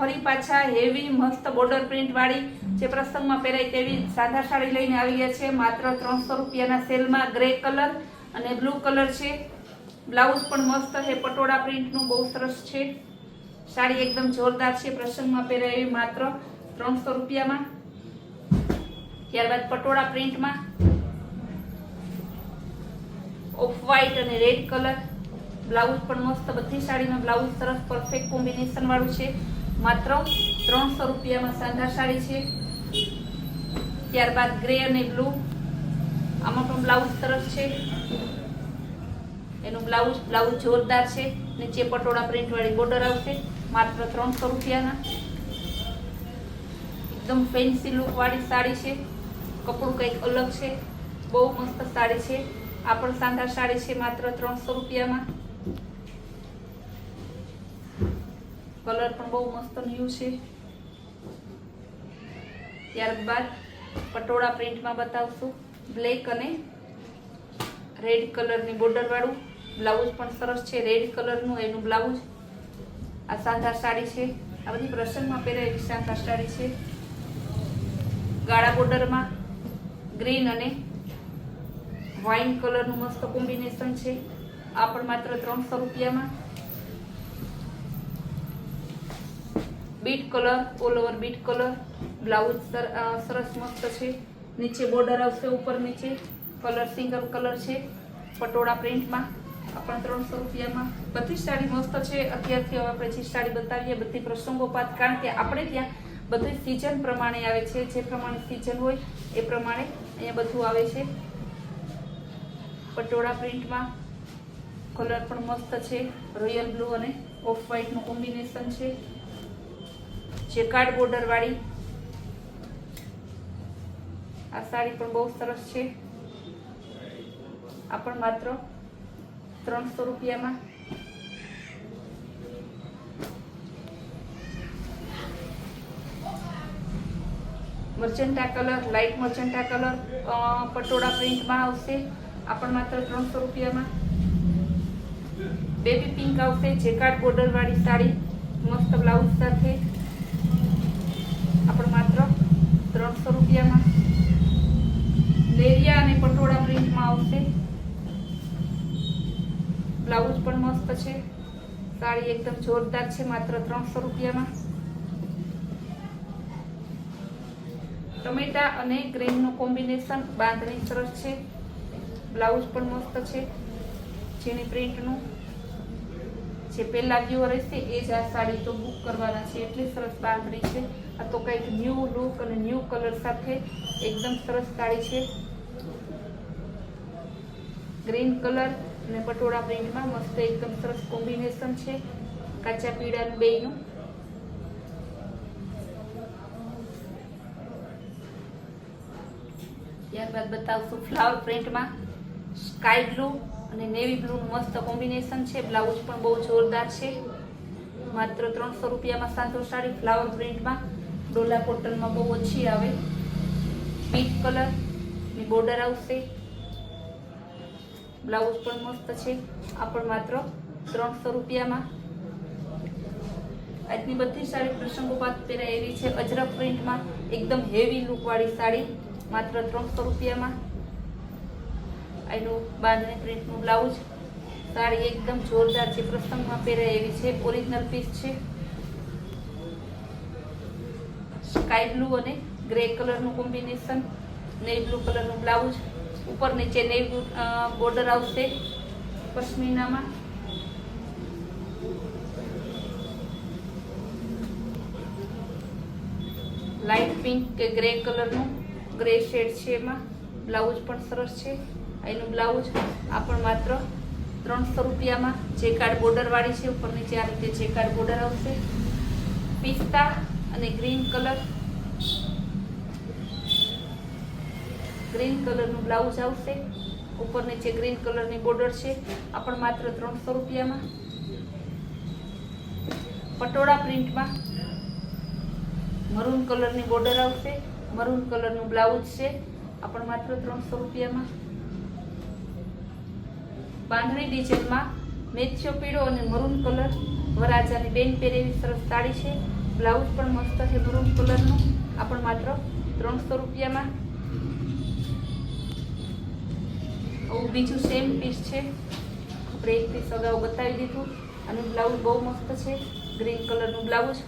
ફરી પાછા હેવી મસ્ત બોર્ડર પ્રિન્ટ વાળી જે પ્રસંગમાં પહેરાય તેવી સાદા સાડી લઈને આવી ગયા છે માત્ર 300 રૂપિયાના સેલમાં. ગ્રે કલર અને બ્લુ કલર છે. બ્લાઉઝ પણ મસ્ત છે, પટોળા પ્રિન્ટનું બહુ સરસ છે. સાડી એકદમ જોરદાર છે, પ્રસંગમાં પહેરાય એવી માત્ર 300 રૂપિયામાં. ત્યારબાદ પટોળા પ્રિન્ટમાં ઓફ વ્હાઈટ અને રેડ કલર. બ્લાઉઝ પણ મસ્ત, બધી સાડીમાં બ્લાઉઝ સરસ પરફેક્ટ કોમ્બિનેશન વાળું છે. માત્ર 300 રૂપિયામાં શાનદાર સાડી છે. ત્યારબાદ ગ્રે અને બ્લુ, આમાં પણ બ્લાઉઝ સરસ છે. એનું બ્લાઉઝ જોરદાર છે. નીચે પટોળા પ્રિન્ટ વાળી બોર્ડર આવશે માત્ર 300 રૂપિયાના. એકદમ ફેન્સી લુક વાળી સાડી છે. કપડું કંઈક અલગ છે, બહુ મસ્ત સાડી છે. આ પણ શાનદાર સાડી છે માત્ર 300 રૂપિયામાં. કલર પણ બહુ મસ્ત ન્યુ છે. ત્યારબાદ પટોળા પ્રિન્ટમાં બતાવશું. બ્લેક અને રેડ કલરની બોર્ડર વાળું બ્લાઉઝ પણ સરસ છે. રેડ કલરનું એનું બ્લાઉઝ. આ શાનદાર સાડી છે. આ બધી પ્રસંગમાં પહેરે એવી શાનદાર સાડી છે. ગાળા બોર્ડરમાં ગ્રીન અને વાઇન કલરનું મસ્ત કોમ્બિનેશન છે. આ પણ માત્ર 300 રૂપિયામાં. Bit colour, all over bit colour. Blouse સરસ મસ્ત છે. નીચે બોર્ડર આવશે, ઉપર નીચે કલર સિંગલ કલર છે પટોળા પ્રિન્ટમાં. આ પણ 300 રૂપિયામાં. બધી સાડી મસ્ત છે. અત્યારથી હવે આપણે જે સાડી બતાવીએ બધી પ્રસંગોપાત, કારણ કે આપણે ત્યાં બધું સિઝન પ્રમાણે આવે છે. જે પ્રમાણે સિઝન હોય એ પ્રમાણે અહીંયા બધું આવે છે. પટોળા પ્રિન્ટમાં કલર પણ મસ્ત છે. રોયલ બ્લુ અને ઓફ વ્હાઈટનું કોમ્બિનેશન છે. જેકાર્ડ બોર્ડર વાળી આ સાડી પણ બહુ સરસ છે. આ પણ માત્ર 300 રૂપિયામાં. મર્ચન્ટા કલર, લાઇટ મર્ચન્ટા કલર પટોળા પ્રિન્ટમાં આવશે. આ પણ માત્ર 300 રૂપિયામાં. બેબી પિંક આવશે, જેકાર્ડ બોર્ડર વાળી સાડી મસ્ત બ્લાઉઝ સાથે. આ પણ માત્ર 300 રૂપિયામાં. લેરિયા અને પટોળા પ્રિન્ટમાં આવશે. બ્લાઉઝ પણ મસ્ત છે. સાડી એકદમ જોરદાર છે માત્ર 300 રૂપિયામાં. ટમેટા અને ગ્રીનનું કોમ્બિનેશન, બાંધણી સરસ છે. બ્લાઉઝ પણ મસ્ત છે જેની પ્રિન્ટનું. જે પહેલા વ્યુઅર હશે એ જ આ સાડી તો બુક કરવાના છે, એટલી સરસ બાંધણી છે. આ તો કંઈક ન્યૂ લુક અને ન્યૂ કલર સાથે એકદમ સરસ સાડી છે. ગ્રીન કલર અને પટોળા પ્રિન્ટમાં મસ્ત એકદમ સરસ કોમ્બિનેશન છે. કાચા પીળાનું બેયનું. ત્યારબાદ બતાવશું ફ્લાવર પ્રિન્ટમાં સ્કાય બ્લુ અને નેવી બ્લુનું મસ્ત કોમ્બિનેશન છે. બ્લાઉઝ પણ બહુ જોરદાર છે. માત્ર 300 રૂપિયામાં સાંધો સાડી ફ્લાવર પ્રિન્ટમાં. ડોલા કોટનમાં બહુ ઓછી આવે. પીચ કલરની બોર્ડર આવશે. બ્લાઉઝ પણ મસ્ત છે. આ પણ માત્ર 300 રૂપિયામાં. આજની બધી સાડી પ્રસંગોપાત પહેરાય એવી છે. અજરક પ્રિન્ટમાં એકદમ હેવી લુક વાળી સાડી માત્ર 300 રૂપિયામાં. એનું બાંધણી પ્રિન્ટનું બ્લાઉઝ. સાડી એકદમ જોરદાર છે, પ્રસંગમાં પહેરાય એવી છે. ઓરિજિનલ પીસ છે. સ્કાય બ્લુ અને ગ્રે કલરનું કોમ્બિનેશન. નેવી બ્લુ કલરનું બ્લાઉઝ. ઉપર નીચે નેવી બોર્ડર આવશે પશ્મિનામાં. લાઇટ પિંક કે ગ્રે કલરનું ગ્રે શેડ છે એમાં. બ્લાઉઝ પણ સરસ છે. એનું બ્લાઉઝ. આ પણ માત્ર 300 રૂપિયામાં. જેકાર્ડ બોર્ડર વાળી છે. ઉપર નીચે આ રીતે જેકાર્ડ બોર્ડર આવશે. પિસ્તા અને ગ્રીન કલર. ગ્રીન કલરનું બ્લાઉઝ આવશે. ઉપર નીચે ગ્રીન કલરની બોર્ડર છે. આ પણ માત્ર 300 રૂપિયામાં. પટોળા પ્રિન્ટમાં મરૂન કલરની બોર્ડર આવશે. મરૂન કલરનું બ્લાઉઝ છે. આ પણ માત્ર 300 રૂપિયામાં. બાંધણી ડિઝાઇનમાં મેથ્યો પીળો અને મરૂન કલર વરાજાની બેન પહેરેવી સરસ સાડી છે. બ્લાઉઝ પણ મસ્ત છે મરૂન કલરનું, આ પણ માત્ર 300 રૂપિયામાં. આવું બીજું સેમ પીસ છે, આપણે એક પીસ અગાઉ બતાવી દીધું. આનું બ્લાઉઝ બહુ મસ્ત છે, ગ્રીન કલરનું બ્લાઉઝ,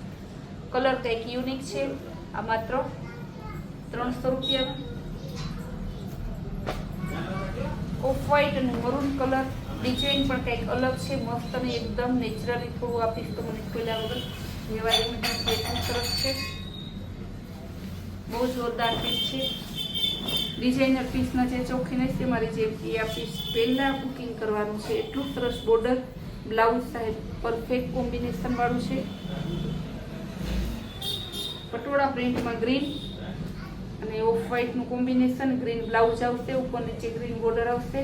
કલર કંઈક યુનિક છે. આ માત્ર 300 રૂપિયામાં. ઓફ વ્હાઈટ અને મરૂન કલર, ડિઝાઇન પણ કંઈક અલગ છે, મસ્ત અને એકદમ નેચરલી થોડું આપીશ તો મને ખોલ્યા વગર લેવા એવું નથી, એટલું સરસ છે, બહુ જોરદાર પીસ છે. ડિઝાઇનર પીસના જે ચોખ્ખી નથી મારી જેમ કે આ પીસ પહેલાં બુકિંગ કરવાનું છે, એટલું સરસ બોર્ડર બ્લાઉઝ સાહેબ પરફેક્ટ કોમ્બિનેશન વાળું છે. પટોળા પ્રિન્ટમાં ગ્રીન અને ઓફ વ્હાઈટનું કોમ્બિનેશન, ગ્રીન બ્લાઉઝ આવશે, ઉપર નીચે ગ્રીન બોર્ડર આવશે.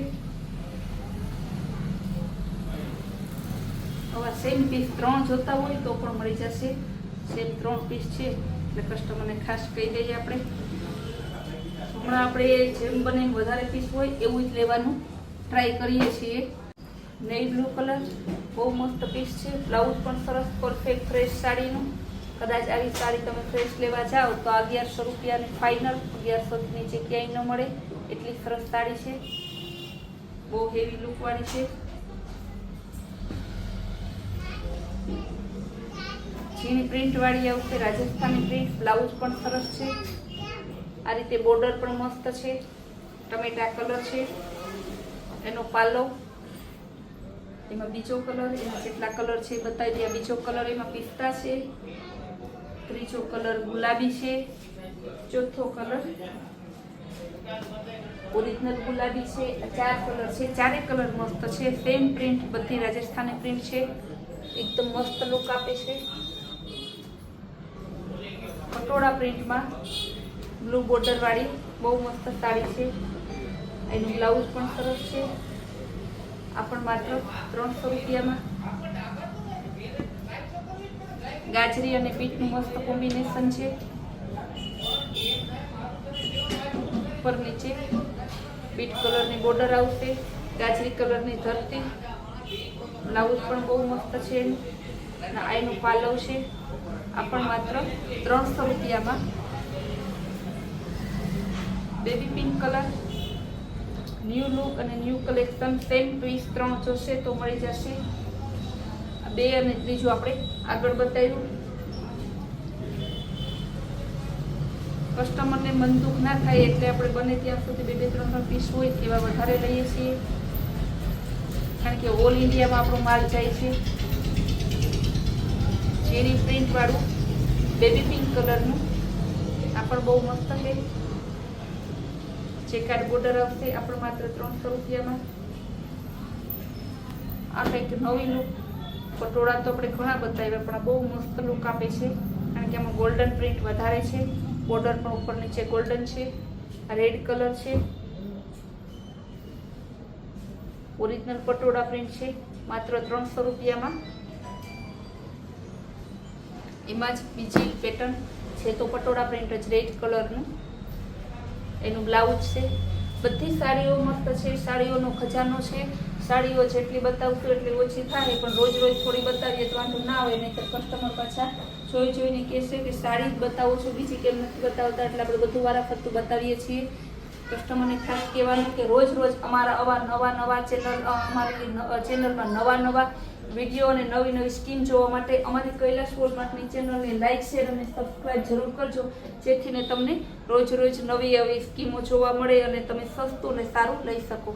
હવે સેમ પીસ 3 જોતા હોય તો પણ મળી જશે, સેમ 3 પીસ છે એટલે કસ્ટમરને ખાસ કહી દઈએ આપણે. હમણાં આપણે જેમ બને વધારે પીસ હોય એવું જ લેવાનું ટ્રાય કરીએ છીએ. નેવી બ્લુ કલર, બહુ મસ્ત પીસ છે, બ્લાઉઝ પણ સરસ પરફેક્ટ ફ્રેશ સાડીનું. કદાચ આવી સાડી તમે ફ્રેશ લેવા જાઓ તો 1100 રૂપિયાની ફાઇનલ, 1100 નીચે ક્યાંય ન મળે એટલી સરસ સાડી છે, બહુ હેવી લુકવાળી છે. ઝીણી પ્રિન્ટ વાળી આવશે, રાજસ્થાની પ્રિન્ટ, બ્લાઉઝ પણ સરસ છે. આ રીતે બોર્ડર પણ મસ્ત છે, ટમેટા કલર છે. એનો પાલો, એમાં બીજો કલર, એમાં જેટલા કલર છે બતાવી દઈએ. બીજો કલર એમાં પિસ્તા છે, ત્રીજો કલર ગુલાબી છે, ચોથો કલર ઓરિજિનલ ગુલાબી છે. 4 કલર છે, ચારે કલર મસ્ત છે, સેમ પ્રિન્ટ, બધી રાજસ્થાની પ્રિન્ટ છે, એકદમ મસ્ત લુક આપે છે. પટોળા પ્રિન્ટમાં બ્લુ બોર્ડર વાળી બહુ મસ્ત સાડી છે, એનું બ્લાઉઝ પણ સરસ છે. આ પણ માત્ર 300 રૂપિયામાં. ગાજરી અને બીટનું મસ્ત કોમ્બિનેશન છે, ઉપર નીચે બીટ કલરની બોર્ડર આવશે, ગાજરી કલરની ધરતી, બ્લાઉઝ પણ બહુ મસ્ત છે અને આ એનું પાલવ છે. આ પણ માત્ર 300 રૂપિયામાં. Baby pink colour, new look અને ન્યૂ કલેક્શન, સેમ પીસ 3 જોશે તો મળી જશે. 2 અને ત્રીજું આપણે આગળ બતાવ્યું. કસ્ટમરને મન દુઃખ ના થાય એટલે આપણે બને ત્યાં સુધી 2-3 પીસ હોય એવા વધારે લઈએ છીએ, કારણ કે ઓલ ઇન્ડિયામાં આપણો માલ જાય છે. ઝીણી પ્રિન્ટ વાળું બેબી પિંક કલરનું, આ પણ બહુ મસ્ત છે, ચેકાર્ડ બોર્ડર આવશે. આ પણ માત્ર 300 રૂપિયામાં. આ કંઈક નવી લુક, પટોળા તો આપણે ઘણા બતાવ્યા પણ બહુ મસ્ત લુક આપે છે, કારણ કે આમાં ગોલ્ડન પ્રિન્ટ વધારે છે, બોર્ડર પણ ઉપર નીચે ગોલ્ડન છે. આ રેડ કલર છે, ઓરિજિનલ પટોળા પ્રિન્ટ છે, માત્ર 300 રૂપિયામાં. એમાં જ બીજી પેટર્ન છે તો પટોળા પ્રિન્ટ જ રેડ કલરનું, એનું બ્લાઉઝ છે. બધી સાડીઓ મસ્ત છે, સાડીઓનો ખજાનો છે. સાડીઓ જેટલી બતાવશું એટલી ઓછી થાય, પણ રોજ રોજ થોડી બતાવીએ તો વાંધો ના આવે, નહીં તો કસ્ટમર પાછા જોઈને કહેશે કે સાડી જ બતાવો છો, બીજી કેમ નથી બતાવતા, એટલે આપણે બધું વારાફરતું બતાવીએ છીએ. કસ્ટમરને ખાસ કહેવાનું કે રોજ રોજ અમારા નવા અમારી ચેનલમાં નવા વિડીયો અને નવી સ્કીમ જોવા માટે અમારી કૈલાશ વોલમાર્ટની ચેનલને લાઇક, શેર અને સબસ્ક્રાઈબ જરૂર કરજો, જેથી તમને રોજ નવી આવી સ્કીમો જોવા મળે અને તમે સસ્તું અને સારું લઈ શકો.